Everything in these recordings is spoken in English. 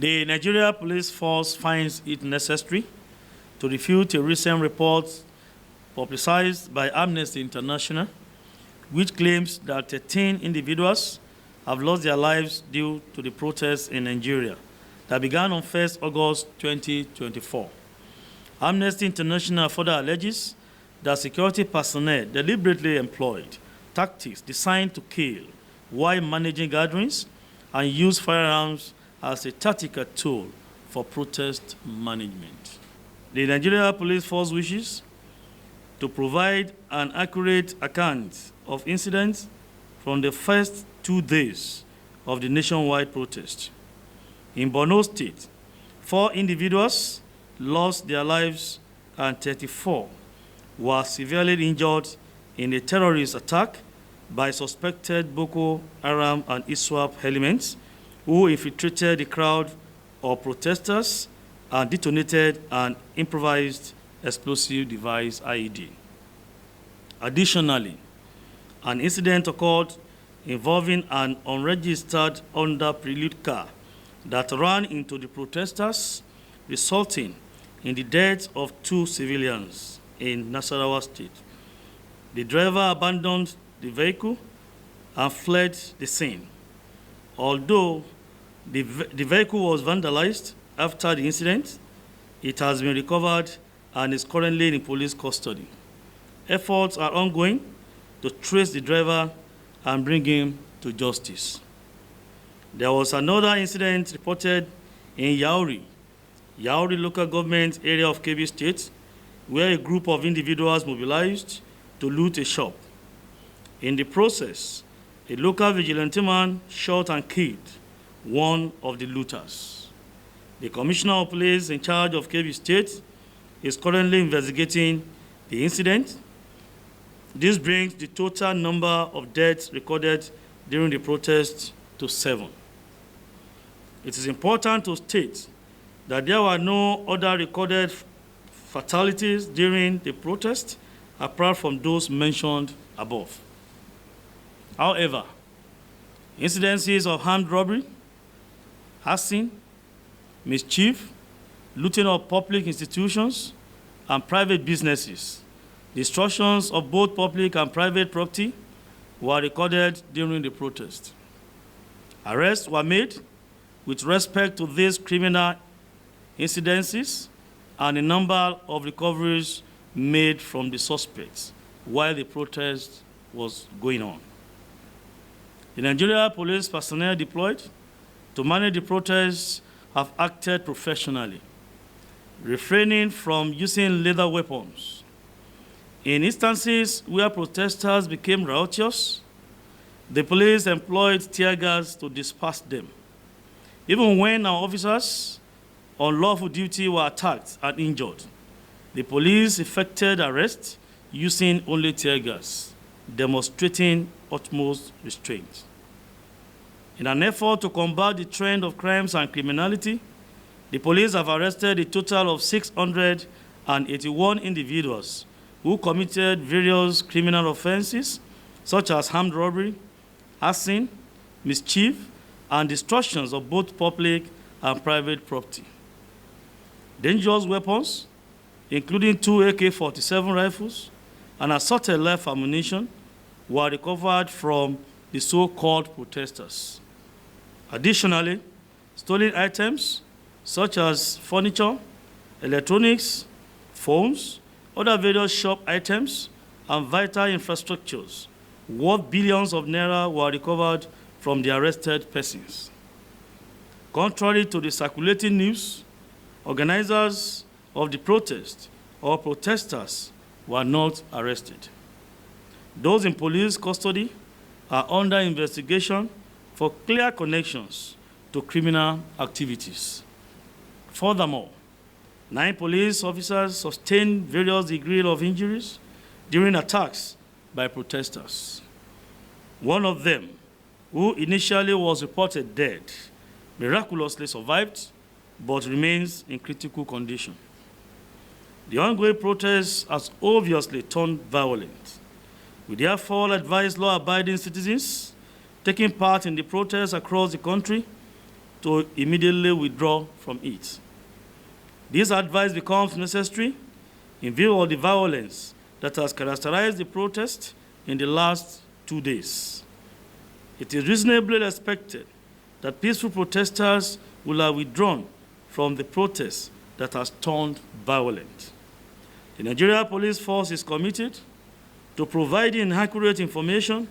The Nigeria Police Force finds it necessary to refute a recent report publicized by Amnesty International, which claims that 13 individuals have lost their lives due to the protests in Nigeria that began on 1st August 2024. Amnesty International further alleges that security personnel deliberately employed tactics designed to kill while managing gatherings and use firearms as a tactical tool for protest management. The Nigeria Police Force wishes to provide an accurate account of incidents from the first 2 days of the nationwide protest. In Borno State, 4 individuals lost their lives and 34 were severely injured in a terrorist attack by suspected Boko Haram and ISWAP elements who infiltrated the crowd of protesters and detonated an improvised explosive device IED. Additionally, an incident occurred involving an unregistered Honda Prelude car that ran into the protesters, resulting in the death of 2 civilians in Nasarawa State. The driver abandoned the vehicle and fled the scene. Although the vehicle was vandalized after the incident, it has been recovered and is currently in police custody. Efforts are ongoing to trace the driver and bring him to justice. There was another incident reported in Yauri local government area of Kebbi State, where a group of individuals mobilized to loot a shop. In the process, a local vigilante man shot and killed one of the looters. The Commissioner of Police in charge of Kebbi State is currently investigating the incident. This brings the total number of deaths recorded during the protest to 7. It is important to state that there were no other recorded fatalities during the protest apart from those mentioned above. However, incidences of armed robbery, arson, mischief, looting of public institutions and private businesses, destructions of both public and private property were recorded during the protest. Arrests were made with respect to these criminal incidences and a number of recoveries made from the suspects while the protest was going on. The Nigeria police personnel deployed to manage the protests have acted professionally, refraining from using lethal weapons. In instances where protesters became riotous, the police employed tear gas to disperse them. Even when our officers on lawful duty were attacked and injured, the police effected arrests using only tear gas, demonstrating utmost restraint. In an effort to combat the trend of crimes and criminality, the police have arrested a total of 681 individuals who committed various criminal offenses such as armed robbery, arson, mischief, and destructions of both public and private property. Dangerous weapons, including 2 AK-47 rifles and assorted live ammunition, were recovered from the so-called protesters. Additionally, stolen items such as furniture, electronics, phones, other various shop items, and vital infrastructures worth billions of naira were recovered from the arrested persons. Contrary to the circulating news, organizers of the protest or protesters were not arrested. Those in police custody are under investigation for clear connections to criminal activities. Furthermore, 9 police officers sustained various degrees of injuries during attacks by protesters. One of them, who initially was reported dead, miraculously survived, but remains in critical condition. The ongoing protest has obviously turned violent. We therefore advise law-abiding citizens taking part in the protests across the country to immediately withdraw from it. This advice becomes necessary in view of the violence that has characterized the protest in the last 2 days. It is reasonably expected that peaceful protesters will have withdrawn from the protest that has turned violent. The Nigeria Police Force is committed to providing accurate information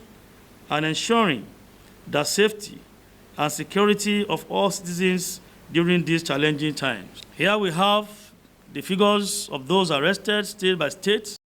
and ensuring the safety and security of all citizens during these challenging times. Here we have the figures of those arrested state by state.